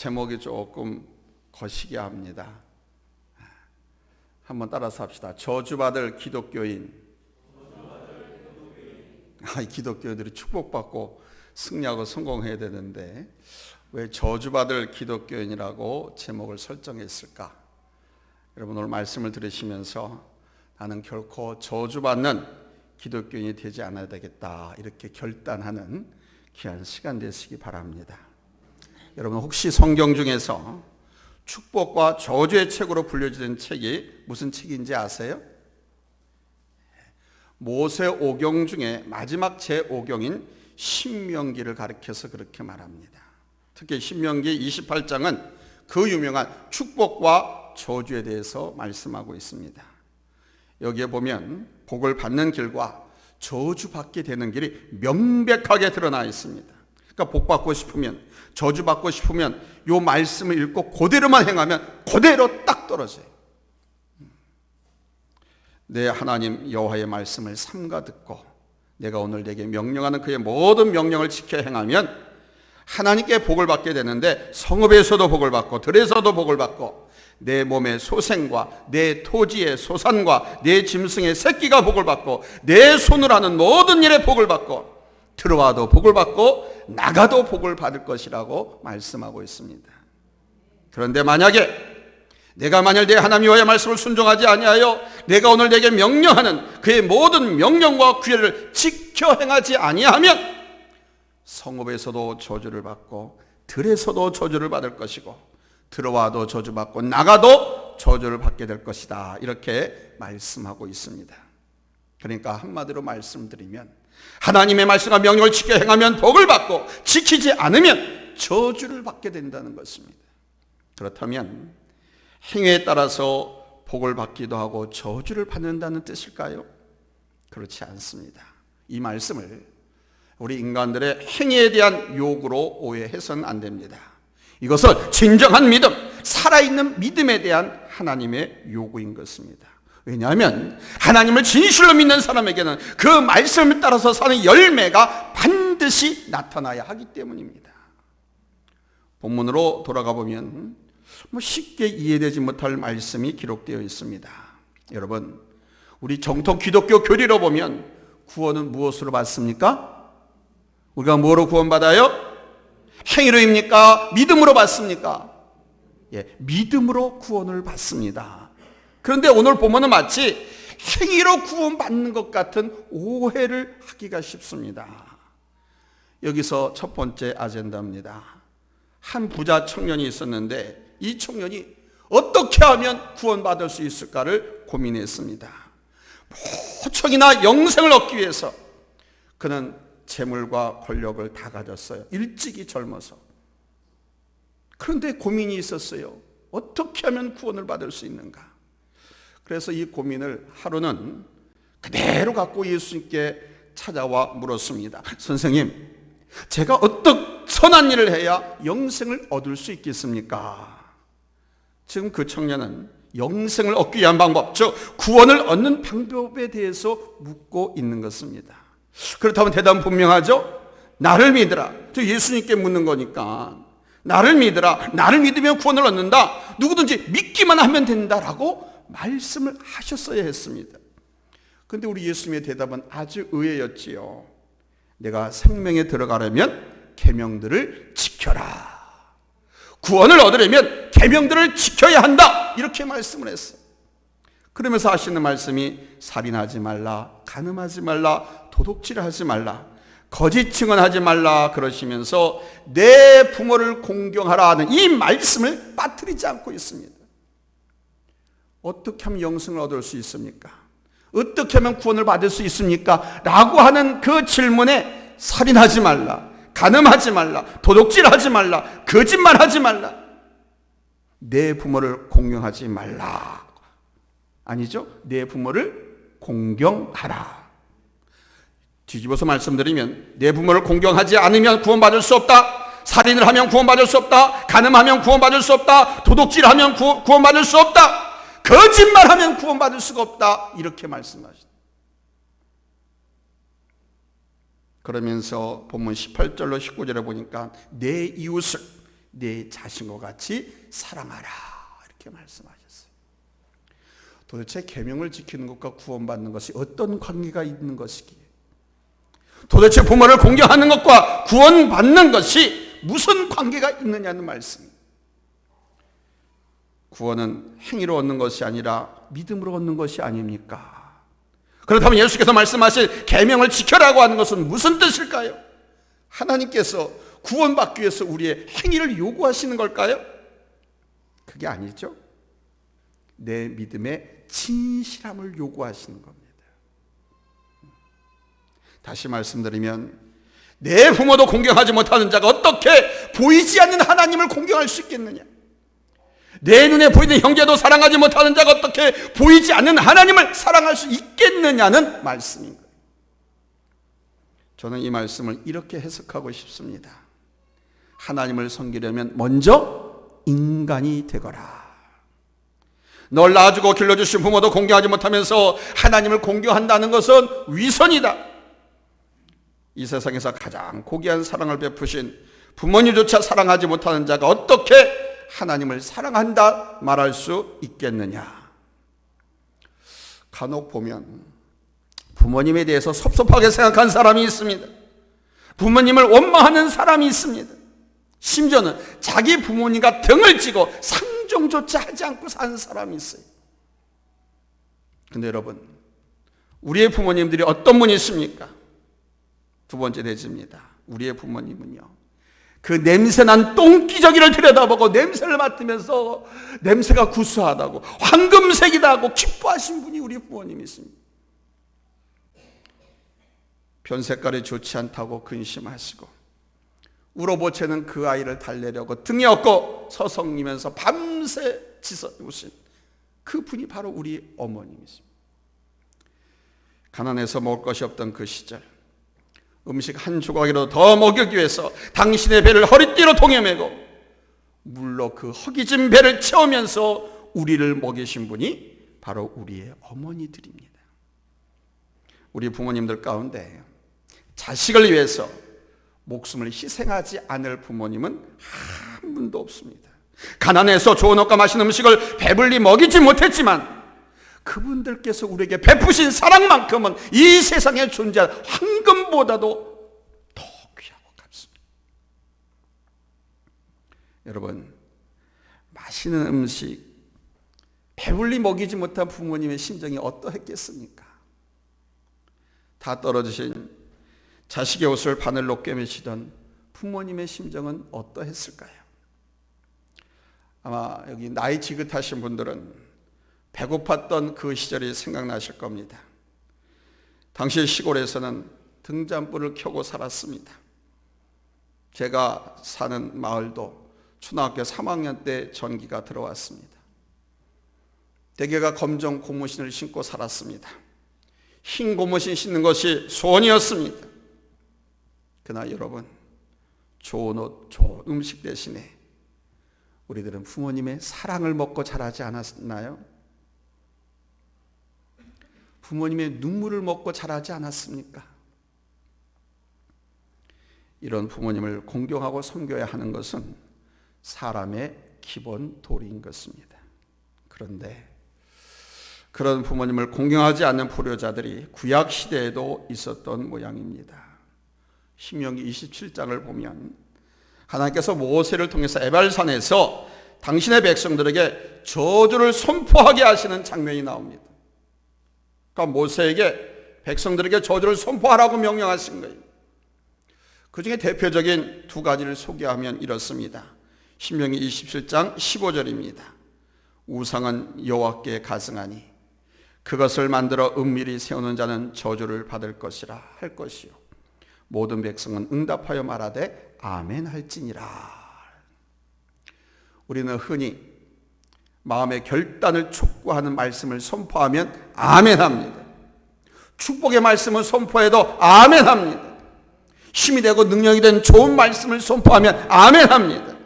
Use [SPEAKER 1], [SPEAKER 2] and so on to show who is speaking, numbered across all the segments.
[SPEAKER 1] 제목이 조금 거시기 합니다. 한번 따라서 합시다. 저주받을 기독교인. 기독교인들이 축복받고 승리하고 성공해야 되는데 왜 저주받을 기독교인이라고 제목을 설정했을까? 여러분 오늘 말씀을 들으시면서 나는 결코 저주받는 기독교인이 되지 않아야 되겠다 이렇게 결단하는 귀한 시간 되시기 바랍니다. 여러분 혹시 성경 중에서 축복과 저주의 책으로 불려지는 책이 무슨 책인지 아세요? 모세오경 중에 마지막 제5경인 신명기를 가리켜서 그렇게 말합니다. 특히 신명기 28장은 그 유명한 축복과 저주에 대해서 말씀하고 있습니다. 여기에 보면 복을 받는 길과 저주받게 되는 길이 명백하게 드러나 있습니다. 그러니까 복 받고 싶으면, 저주 받고 싶으면 이 말씀을 읽고 그대로만 행하면 그대로 딱 떨어져요. 내 하나님 여호와의 말씀을 삼가 듣고 내가 오늘 내게 명령하는 그의 모든 명령을 지켜 행하면 하나님께 복을 받게 되는데, 성읍에서도 복을 받고 들에서도 복을 받고 내 몸의 소생과 내 토지의 소산과 내 짐승의 새끼가 복을 받고 내 손으로 하는 모든 일에 복을 받고 들어와도 복을 받고 나가도 복을 받을 것이라고 말씀하고 있습니다. 그런데 내가 만약 내 하나님 여호와의 말씀을 순종하지 아니하여 내가 오늘 내게 명령하는 그의 모든 명령과 규례를 지켜 행하지 아니하면 성읍에서도 저주를 받고 들에서도 저주를 받을 것이고 들어와도 저주받고 나가도 저주를 받게 될 것이다 이렇게 말씀하고 있습니다. 그러니까 한마디로 말씀드리면 하나님의 말씀과 명령을 지켜 행하면 복을 받고 지키지 않으면 저주를 받게 된다는 것입니다. 그렇다면 행위에 따라서 복을 받기도 하고 저주를 받는다는 뜻일까요? 그렇지 않습니다. 이 말씀을 우리 인간들의 행위에 대한 요구로 오해해서는 안 됩니다. 이것은 진정한 믿음, 살아있는 믿음에 대한 하나님의 요구인 것입니다. 왜냐하면 하나님을 진실로 믿는 사람에게는 그 말씀을 따라서 사는 열매가 반드시 나타나야 하기 때문입니다. 본문으로 돌아가 보면 쉽게 이해되지 못할 말씀이 기록되어 있습니다. 여러분, 우리 정통 기독교 교리로 보면 구원은 무엇으로 받습니까? 우리가 뭐로 구원받아요? 행위로입니까? 믿음으로 받습니까? 믿음으로 구원을 받습니다. 그런데 오늘 본문은 마치 행위로 구원받는 것 같은 오해를 하기가 쉽습니다. 여기서 첫 번째 아젠다입니다. 한 부자 청년이 있었는데 이 청년이 어떻게 하면 구원받을 수 있을까를 고민했습니다. 모청이나 영생을 얻기 위해서 그는 재물과 권력을 다 가졌어요. 일찍이 젊어서. 그런데 고민이 있었어요. 어떻게 하면 구원을 받을 수 있는가? 그래서 이 고민을 하루는 그대로 갖고 예수님께 찾아와 물었습니다. 선생님, 제가 어떤 선한 일을 해야 영생을 얻을 수 있겠습니까? 지금 그 청년은 영생을 얻기 위한 방법, 즉 구원을 얻는 방법에 대해서 묻고 있는 것입니다. 그렇다면 대답은 분명하죠? 나를 믿으라. 저 예수님께 묻는 거니까 나를 믿으라. 나를 믿으면 구원을 얻는다. 누구든지 믿기만 하면 된다라고 말씀을 하셨어야 했습니다. 그런데 우리 예수님의 대답은 아주 의외였지요. 내가 생명에 들어가려면 계명들을 지켜라. 구원을 얻으려면 계명들을 지켜야 한다. 이렇게 말씀을 했어요. 그러면서 하시는 말씀이 살인하지 말라, 간음하지 말라, 도둑질하지 말라, 거짓 증언하지 말라 그러시면서 내 부모를 공경하라 하는 이 말씀을 빠뜨리지 않고 있습니다. 어떻게 하면 영생을 얻을 수 있습니까? 어떻게 하면 구원을 받을 수 있습니까? 라고 하는 그 질문에 살인하지 말라, 간음하지 말라, 도둑질하지 말라, 거짓말하지 말라, 내 부모를 공경하지 말라. 아니죠? 내 부모를 공경하라. 뒤집어서 말씀드리면 내 부모를 공경하지 않으면 구원받을 수 없다. 살인을 하면 구원받을 수 없다. 간음하면 구원받을 수 없다. 도둑질하면 구원받을 수 없다. 거짓말하면 구원받을 수가 없다. 이렇게 말씀하십니다. 그러면서 본문 18절로 19절에 보니까 내 이웃을 내 자신과 같이 사랑하라 이렇게 말씀하셨어요. 도대체 계명을 지키는 것과 구원받는 것이 어떤 관계가 있는 것이기에, 도대체 부모를 공경하는 것과 구원받는 것이 무슨 관계가 있느냐는 말씀입니다. 구원은 행위로 얻는 것이 아니라 믿음으로 얻는 것이 아닙니까? 그렇다면 예수께서 말씀하실 계명을 지켜라고 하는 것은 무슨 뜻일까요? 하나님께서 구원받기 위해서 우리의 행위를 요구하시는 걸까요? 그게 아니죠. 내 믿음의 진실함을 요구하시는 겁니다. 다시 말씀드리면, 내 부모도 공경하지 못하는 자가 어떻게 보이지 않는 하나님을 공경할 수 있겠느냐? 내 눈에 보이는 형제도 사랑하지 못하는 자가 어떻게 보이지 않는 하나님을 사랑할 수 있겠느냐는 말씀인 거예요. 저는 이 말씀을 이렇게 해석하고 싶습니다. 하나님을 섬기려면 먼저 인간이 되거라. 널 낳아주고 길러주신 부모도 공경하지 못하면서 하나님을 공경한다는 것은 위선이다. 이 세상에서 가장 고귀한 사랑을 베푸신 부모님조차 사랑하지 못하는 자가 어떻게 하나님을 사랑한다 말할 수 있겠느냐? 간혹 보면 부모님에 대해서 섭섭하게 생각한 사람이 있습니다. 부모님을 원망하는 사람이 있습니다. 심지어는 자기 부모님과 등을 찌고 상종조차 하지 않고 사는 사람이 있어요. 근데 여러분, 우리의 부모님들이 어떤 분이십니까? 두 번째 대지입니다. 우리의 부모님은요, 그 냄새난 똥기저귀를 들여다보고 냄새를 맡으면서 냄새가 구수하다고, 황금색이다 하고 기뻐하신 분이 우리 부모님이십니다. 변 색깔이 좋지 않다고 근심하시고 울어보채는 그 아이를 달래려고 등에 업고 서성이면서 밤새 짖으신 그 분이 바로 우리 어머님이십니다. 가난해서 먹을 것이 없던 그 시절, 음식 한 조각이라도 더 먹이기 위해서 당신의 배를 허리띠로 동여매고 물로 그 허기진 배를 채우면서 우리를 먹이신 분이 바로 우리의 어머니들입니다. 우리 부모님들 가운데 자식을 위해서 목숨을 희생하지 않을 부모님은 한 분도 없습니다. 가난해서 좋은 옷과 맛있는 음식을 배불리 먹이지 못했지만 그분들께서 우리에게 베푸신 사랑만큼은 이 세상에 존재할 황금보다도 더 귀하고 값습니다. 여러분, 맛있는 음식 배불리 먹이지 못한 부모님의 심정이 어떠했겠습니까? 다 떨어지신 자식의 옷을 바늘로 꿰매시던 부모님의 심정은 어떠했을까요? 아마 여기 나이 지긋하신 분들은 배고팠던 그 시절이 생각나실 겁니다. 당시 시골에서는 등잔불을 켜고 살았습니다. 제가 사는 마을도 초등학교 3학년 때 전기가 들어왔습니다. 대개가 검정 고무신을 신고 살았습니다. 흰 고무신 신는 것이 소원이었습니다. 그러나 여러분, 좋은 옷, 좋은 음식 대신에 우리들은 부모님의 사랑을 먹고 자라지 않았나요? 부모님의 눈물을 먹고 자라지 않았습니까? 이런 부모님을 공경하고 섬겨야 하는 것은 사람의 기본 도리인 것입니다. 그런데 그런 부모님을 공경하지 않는 불효자들이 구약 시대에도 있었던 모양입니다. 신명기 27장을 보면 하나님께서 모세를 통해서 에발산에서 당신의 백성들에게 저주를 선포하게 하시는 장면이 나옵니다. 그러니까 모세에게 백성들에게 저주를 선포하라고 명령하신 거예요. 그 중에 대표적인 두 가지를 소개하면 이렇습니다. 신명기 27장 15절입니다. 우상은 여호와께 가증하니 그것을 만들어 은밀히 세우는 자는 저주를 받을 것이라 할 것이요 모든 백성은 응답하여 말하되 아멘 할지니라. 우리는 흔히 마음의 결단을 촉구하는 말씀을 선포하면 아멘합니다. 축복의 말씀을 선포해도 아멘합니다. 힘이 되고 능력이 된 좋은 말씀을 선포하면 아멘합니다.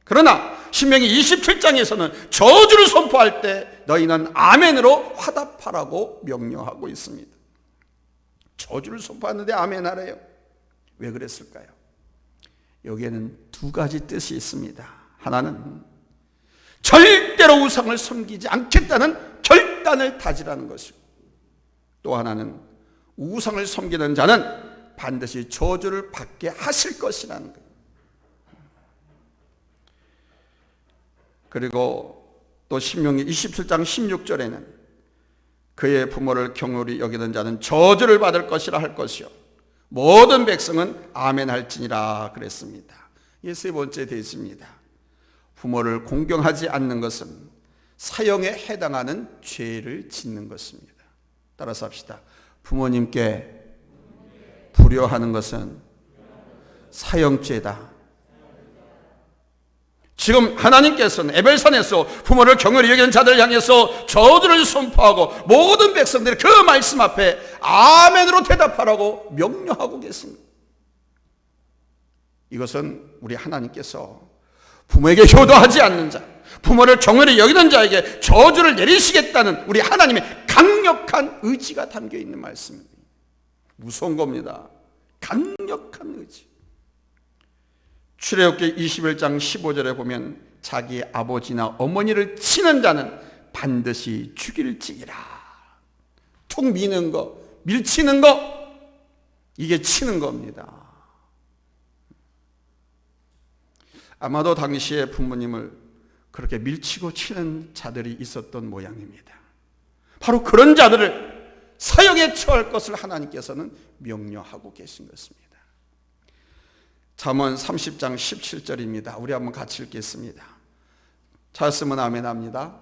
[SPEAKER 1] 그러나 신명기 27장에서는 저주를 선포할 때 너희는 아멘으로 화답하라고 명령하고 있습니다. 저주를 선포하는데 아멘하래요. 왜 그랬을까요? 여기에는 두 가지 뜻이 있습니다. 하나는 절대로 우상을 섬기지 않겠다는 결단을 다지라는 것이고, 또 하나는 우상을 섬기는 자는 반드시 저주를 받게 하실 것이라는 거예요. 그리고 또 신명기 27장 16절에는 그의 부모를 경홀히 여기는 자는 저주를 받을 것이라 할 것이요 모든 백성은 아멘 할지니라 그랬습니다. 이게 세 번째 대지입니다. 부모를 공경하지 않는 것은 사형에 해당하는 죄를 짓는 것입니다. 따라서 합시다. 부모님께 불효하는 것은 사형죄다. 지금 하나님께서는 에벨산에서 부모를 경홀히 여기는 자들을 향해서 저주를 선포하고 모든 백성들이 그 말씀 앞에 아멘으로 대답하라고 명령하고 계십니다. 이것은 우리 하나님께서 부모에게 효도하지 않는 자, 부모를 경홀히 여기는 자에게 저주를 내리시겠다는 우리 하나님의 강력한 의지가 담겨 있는 말씀입니다. 무서운 겁니다. 강력한 의지. 출애굽기 21장 15절에 보면 자기 아버지나 어머니를 치는 자는 반드시 죽일지니라. 툭 미는 거, 밀치는 거, 이게 치는 겁니다. 아마도 당시에 부모님을 그렇게 밀치고 치는 자들이 있었던 모양입니다. 바로 그런 자들을 사형에 처할 것을 하나님께서는 명령하고 계신 것입니다. 잠언 30장 17절입니다. 우리 한번 같이 읽겠습니다. 찾았으면 아멘합니다.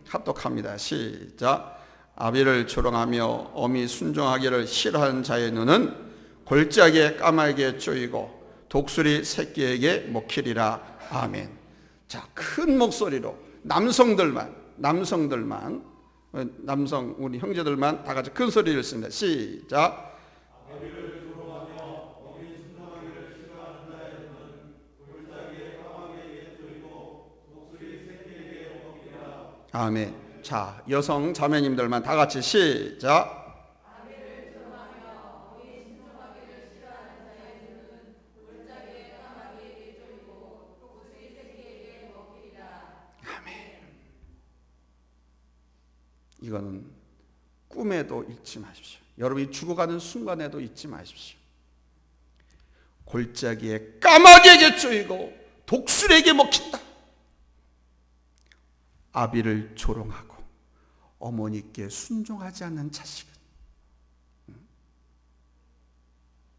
[SPEAKER 1] 합독합니다. 시작. 아비를 조롱하며 어미 순종하기를 싫어하는 자의 눈은 골짜기에 까마귀에 쪼이고 독수리 새끼에게 먹히리라. 아멘. 자, 큰 목소리로 남성 우리 형제들만 다 같이 큰 소리를 씁니다. 시작. 아멘. 자, 여성 자매님들만 다 같이 시작. 아멘. 이거는 꿈에도 잊지 마십시오. 여러분이 죽어가는 순간에도 잊지 마십시오. 골짜기에 까마귀에게 쪼이고 독수리에게 먹힌다. 아비를 조롱하고 어머니께 순종하지 않는 자식은,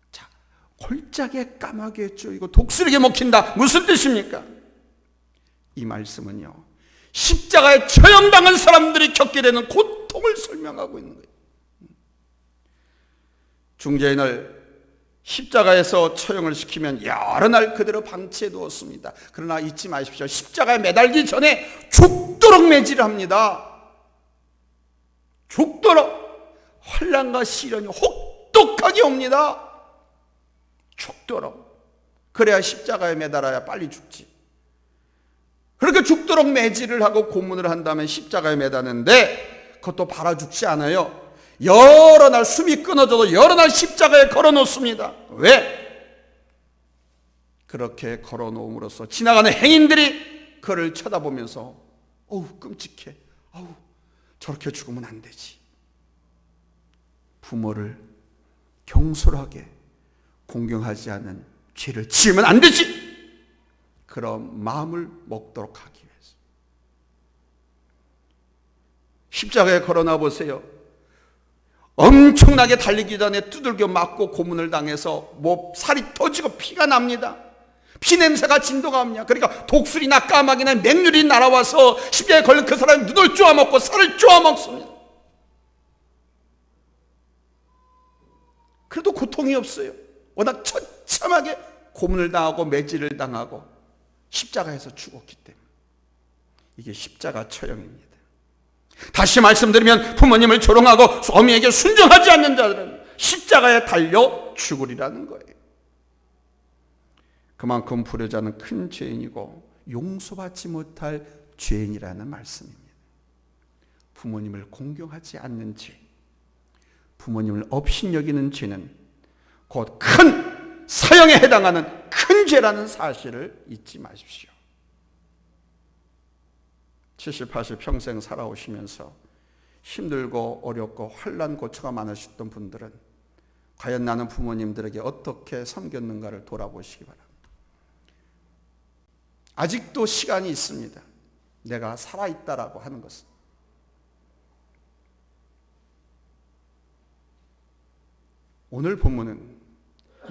[SPEAKER 1] 자, 골짜기에 까마귀에 쪼이고 독수리에게 먹힌다. 무슨 뜻입니까? 이 말씀은요, 십자가에 처형당한 사람들이 겪게 되는 고통을 설명하고 있는 거예요. 중재인을 십자가에서 처형을 시키면 여러 날 그대로 방치해 두었습니다. 그러나 잊지 마십시오. 십자가에 매달기 전에 죽도록 매질을 합니다. 죽도록. 환난과 시련이 혹독하게 옵니다. 죽도록. 그래야 십자가에 매달아야 빨리 죽지. 그렇게 죽도록 매질을 하고 고문을 한 다음에 십자가에 매다는데 그것도 바로 죽지 않아요. 여러 날 숨이 끊어져도 여러 날 십자가에 걸어놓습니다. 왜? 그렇게 걸어놓음으로써 지나가는 행인들이 그를 쳐다보면서 어우 끔찍해, 어우 저렇게 죽으면 안 되지. 부모를 경솔하게 공경하지 않는 죄를 지으면 안 되지. 그런 마음을 먹도록 하기 위해서 십자가에 걸어놔 보세요. 엄청나게 달리기 전에 두들겨 맞고 고문을 당해서 살이 터지고 피가 납니다. 피 냄새가 진도가 옵니다. 그러니까 독수리나 까마귀나 맹렬이 날아와서 십자가에 걸린 그 사람의 눈을 쪼아먹고 살을 쪼아먹습니다. 그래도 고통이 없어요. 워낙 처참하게 고문을 당하고 매질을 당하고 십자가에서 죽었기 때문에. 이게 십자가 처형입니다. 다시 말씀드리면 부모님을 조롱하고 어미에게 순종하지 않는 자들은 십자가에 달려 죽으리라는 거예요. 그만큼 불효자는 큰 죄인이고 용서받지 못할 죄인이라는 말씀입니다. 부모님을 공경하지 않는 죄, 부모님을 업신여기는 죄는 곧 큰 사형에 해당하는 큰 큰 죄라는 사실을 잊지 마십시오. 70, 80 평생 살아오시면서 힘들고 어렵고 환난 고초가 많으셨던 분들은 과연 나는 부모님들에게 어떻게 섬겼는가를 돌아보시기 바랍니다. 아직도 시간이 있습니다. 내가 살아있다라고 하는 것은. 오늘 본문은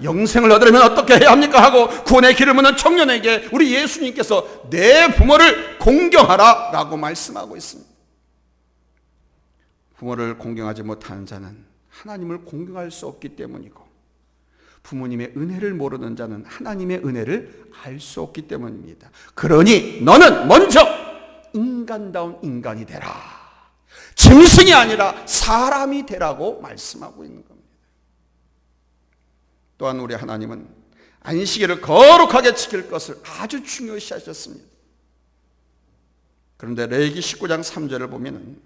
[SPEAKER 1] 영생을 얻으려면 어떻게 해야 합니까? 하고 구원의 길을 묻는 청년에게 우리 예수님께서 내 부모를 공경하라 라고 말씀하고 있습니다. 부모를 공경하지 못하는 자는 하나님을 공경할 수 없기 때문이고, 부모님의 은혜를 모르는 자는 하나님의 은혜를 알 수 없기 때문입니다. 그러니 너는 먼저 인간다운 인간이 되라. 짐승이 아니라 사람이 되라고 말씀하고 있는 겁니다. 또한 우리 하나님은 안식일을 거룩하게 지킬 것을 아주 중요시 하셨습니다. 그런데 레위기 19장 3절을 보면은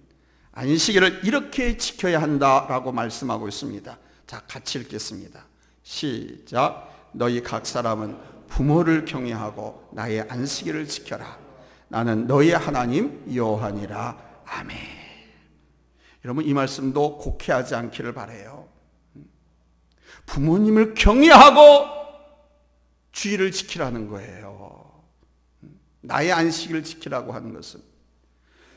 [SPEAKER 1] 안식일을 이렇게 지켜야 한다라고 말씀하고 있습니다. 자, 같이 읽겠습니다. 시작. 너희 각 사람은 부모를 경외하고 나의 안식일을 지켜라. 나는 너희 하나님 여호와니라. 아멘. 여러분, 이 말씀도 곡해하지 않기를 바라요. 부모님을 경외하고 주의를 지키라는 거예요. 나의 안식일을 지키라고 하는 것은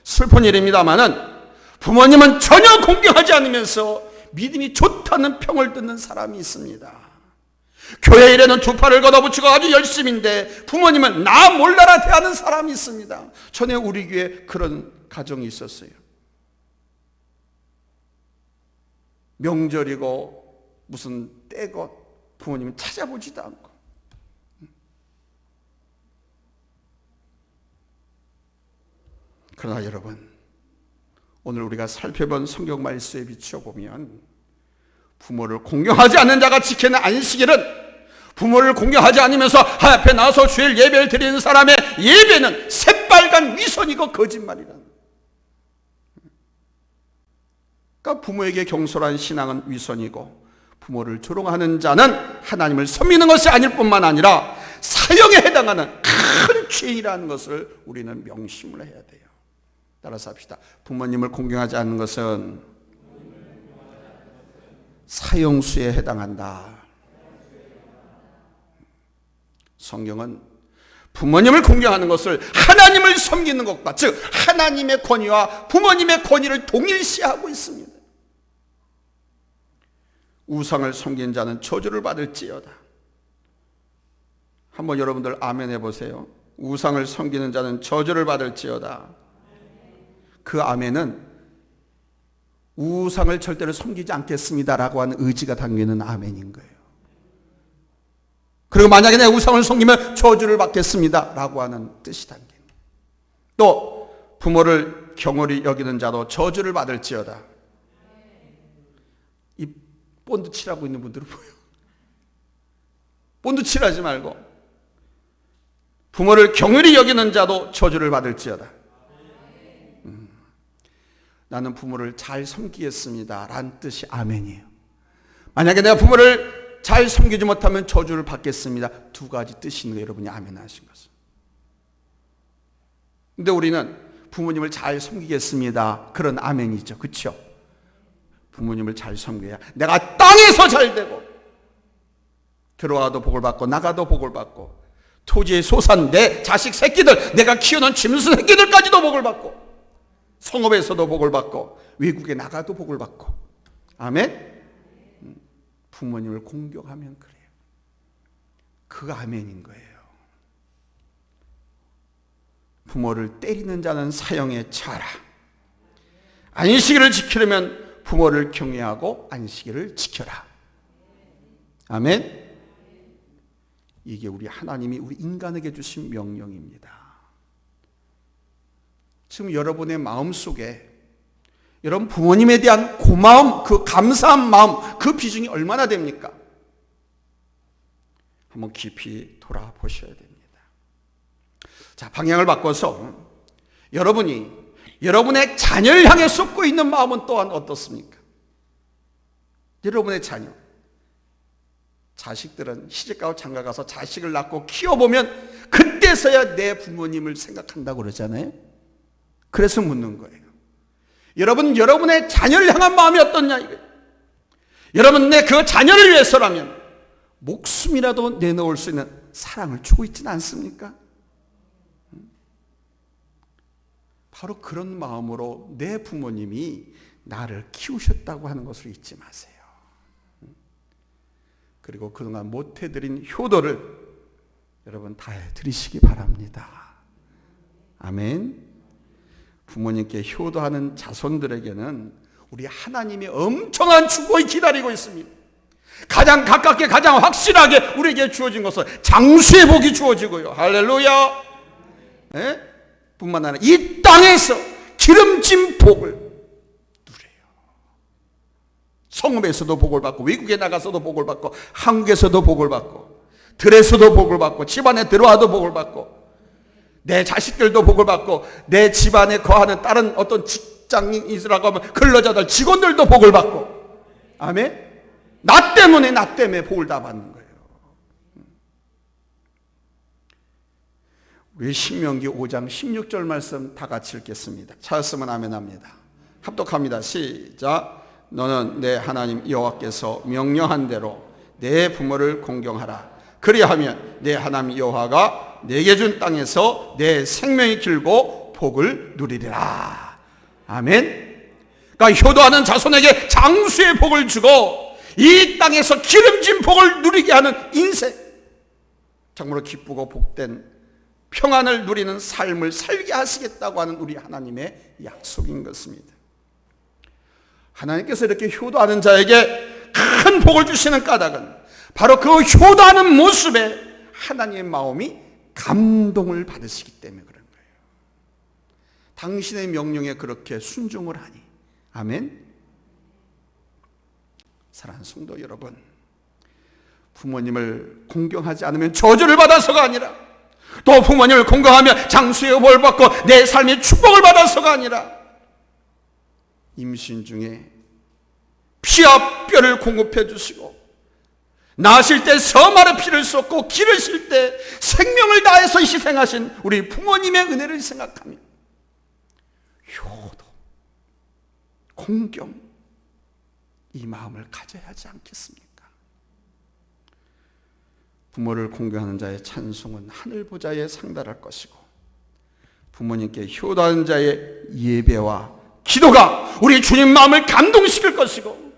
[SPEAKER 1] 슬픈 일입니다마는 부모님은 전혀 공경하지 않으면서 믿음이 좋다는 평을 듣는 사람이 있습니다. 교회 일에는 두 팔을 걷어붙이고 아주 열심인데 부모님은 나 몰라라 대하는 사람이 있습니다. 전에 우리 교회에 그런 가정이 있었어요. 명절이고 무슨 때고 부모님은 찾아보지도 않고. 그러나 여러분, 오늘 우리가 살펴본 성경 말씀에 비춰보면 부모를 공경하지 않는 자가 지키는 안식일은 부모를 공경하지 않으면서 하나님 앞에 나와서 주일 예배를 드리는 사람의 예배는 새빨간 위선이고 거짓말이라는. 그러니까 부모에게 경솔한 신앙은 위선이고, 부모를 조롱하는 자는 하나님을 섬기는 것이 아닐 뿐만 아니라 사형에 해당하는 큰 죄인이라는 것을 우리는 명심을 해야 돼요. 따라서 합시다. 부모님을 공경하지 않는 것은 사형수에 해당한다. 성경은 부모님을 공경하는 것을 하나님을 섬기는 것과, 즉 하나님의 권위와 부모님의 권위를 동일시하고 있습니다. 우상을 섬긴 자는 저주를 받을지어다. 한번 여러분들 아멘 해보세요. 우상을 섬기는 자는 저주를 받을지어다. 그 아멘은 우상을 절대로 섬기지 않겠습니다라고 하는 의지가 담기는 아멘인 거예요. 그리고 만약에 내가 우상을 섬기면 저주를 받겠습니다라고 하는 뜻이 담깁니다. 또 부모를 경홀히 여기는 자도 저주를 받을지어다. 이 본드 칠하고 있는 분들은 뭐예요? 본드 칠하지 말고 부모를 경홀히 여기는 자도 저주를 받을지어다. 나는 부모를 잘 섬기겠습니다 라는 뜻이 아멘이에요. 만약에 내가 부모를 잘 섬기지 못하면 저주를 받겠습니다. 두 가지 뜻이 있는 거 여러분이 아멘 하신 것은. 근데 우리는 부모님을 잘 섬기겠습니다, 그런 아멘이죠. 그렇죠? 부모님을 잘 섬겨야 내가 땅에서 잘 되고 들어와도 복을 받고 나가도 복을 받고 토지의 소산 내 자식 새끼들, 내가 키우는 짐승 새끼들까지도 복을 받고 성읍에서도 복을 받고 외국에 나가도 복을 받고. 아멘? 부모님을 공경하면 그래요. 그 아멘인 거예요. 부모를 때리는 자는 사형에 처하라. 안식일을 지키려면 부모를 경외하고 안식일을 지켜라. 아멘? 이게 우리 하나님이 우리 인간에게 주신 명령입니다. 지금 여러분의 마음속에 여러분 부모님에 대한 고마움, 그 감사한 마음, 그 비중이 얼마나 됩니까? 한번 깊이 돌아보셔야 됩니다. 자, 방향을 바꿔서 여러분이 여러분의 자녀를 향해 쏟고 있는 마음은 또한 어떻습니까? 여러분의 자녀. 자식들은 시집가고 장가가서 자식을 낳고 키워보면 그때서야 내 부모님을 생각한다고 그러잖아요. 그래서 묻는 거예요. 여러분, 여러분의 자녀를 향한 마음이 어떻냐 이거예요. 여러분, 내 그 자녀를 위해서라면 목숨이라도 내놓을 수 있는 사랑을 주고 있지는 않습니까? 바로 그런 마음으로 내 부모님이 나를 키우셨다고 하는 것을 잊지 마세요. 그리고 그동안 못해드린 효도를 여러분 다 해드리시기 바랍니다. 아멘. 부모님께 효도하는 자손들에게는 우리 하나님의 엄청난 축복이 기다리고 있습니다. 가장 가깝게 가장 확실하게 우리에게 주어진 것은 장수의 복이 주어지고요. 할렐루야. 네? 뿐만 아니라 이 땅에서 기름진 복을 누려요. 성읍에서도 복을 받고 외국에 나가서도 복을 받고 한국에서도 복을 받고 들에서도 복을 받고 집안에 들어와도 복을 받고 내 자식들도 복을 받고 내 집안에 거하는 다른 어떤 직장인이라고 하면 근로자들 직원들도 복을 받고 아멘. 나 때문에 복을 다 받는 거예요. 우리 신명기 5장 16절 말씀 다 같이 읽겠습니다. 찾았으면 아멘 합니다. 합독합니다. 시작. 너는 내 하나님 여호와께서 명령한 대로 내 부모를 공경하라. 그리하면 내 하나님 여호와가 내게 준 땅에서 내 생명이 길고 복을 누리리라. 아멘. 그러니까 효도하는 자손에게 장수의 복을 주고 이 땅에서 기름진 복을 누리게 하는 인생, 정말로 기쁘고 복된 평안을 누리는 삶을 살게 하시겠다고 하는 우리 하나님의 약속인 것입니다. 하나님께서 이렇게 효도하는 자에게 큰 복을 주시는 까닭은 바로 그 효도하는 모습에 하나님의 마음이 감동을 받으시기 때문에 그런 거예요. 당신의 명령에 그렇게 순종을 하니. 아멘. 사랑하는 성도 여러분, 부모님을 공경하지 않으면 저주를 받아서가 아니라 또 부모님을 공경하며 장수의 복을 받고 내 삶의 축복을 받아서가 아니라 임신 중에 피와 뼈를 공급해 주시고 낳으실 때 서말의 피를 쏟고 기르실 때 생명을 다해서 희생하신 우리 부모님의 은혜를 생각하며 효도, 공경, 이 마음을 가져야 하지 않겠습니까? 부모를 공경하는 자의 찬송은 하늘 보좌에 상달할 것이고 부모님께 효도하는 자의 예배와 기도가 우리 주님 마음을 감동시킬 것이고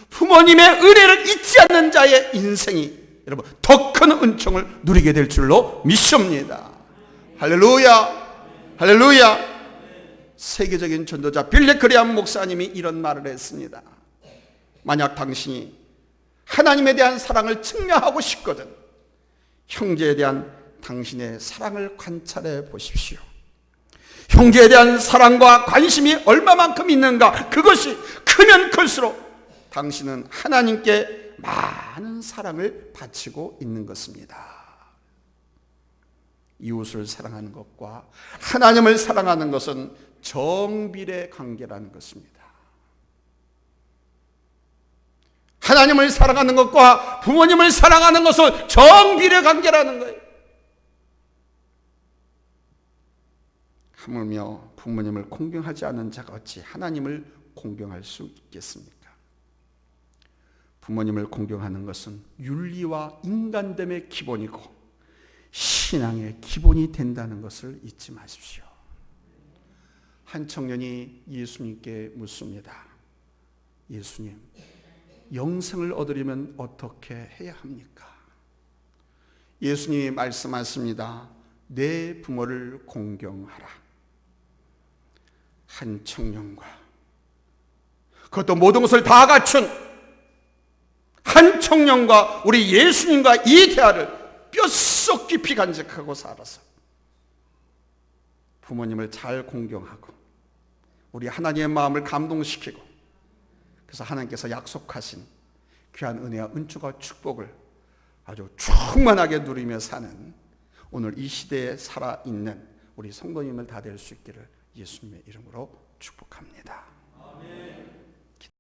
[SPEAKER 1] 부모님의 은혜를 잊지 않는 자의 인생이 여러분 더 큰 은총을 누리게 될 줄로 믿습니다. 할렐루야. 할렐루야. 세계적인 전도자 빌리 그레함 목사님이 이런 말을 했습니다. 만약 당신이 하나님에 대한 사랑을 증명하고 싶거든 형제에 대한 당신의 사랑을 관찰해 보십시오. 형제에 대한 사랑과 관심이 얼마만큼 있는가, 그것이 크면 클수록 당신은 하나님께 많은 사랑을 바치고 있는 것입니다. 이웃을 사랑하는 것과 하나님을 사랑하는 것은 정비례 관계라는 것입니다. 하나님을 사랑하는 것과 부모님을 사랑하는 것은 정비례 관계라는 거예요. 하물며 부모님을 공경하지 않은 자가 어찌 하나님을 공경할 수 있겠습니까? 부모님을 공경하는 것은 윤리와 인간됨의 기본이고 신앙의 기본이 된다는 것을 잊지 마십시오. 한 청년이 예수님께 묻습니다. 예수님, 영생을 얻으려면 어떻게 해야 합니까? 예수님이 말씀하십니다. 내 부모를 공경하라. 한 청년과 그것도 모든 것을 다 갖춘 한 청년과 우리 예수님과 이 대화를 뼛속 깊이 간직하고 살아서 부모님을 잘 공경하고 우리 하나님의 마음을 감동시키고 그래서 하나님께서 약속하신 귀한 은혜와 은총과 축복을 아주 충만하게 누리며 사는 오늘 이 시대에 살아있는 우리 성도님을 다 될 수 있기를 예수님의 이름으로 축복합니다. 아멘.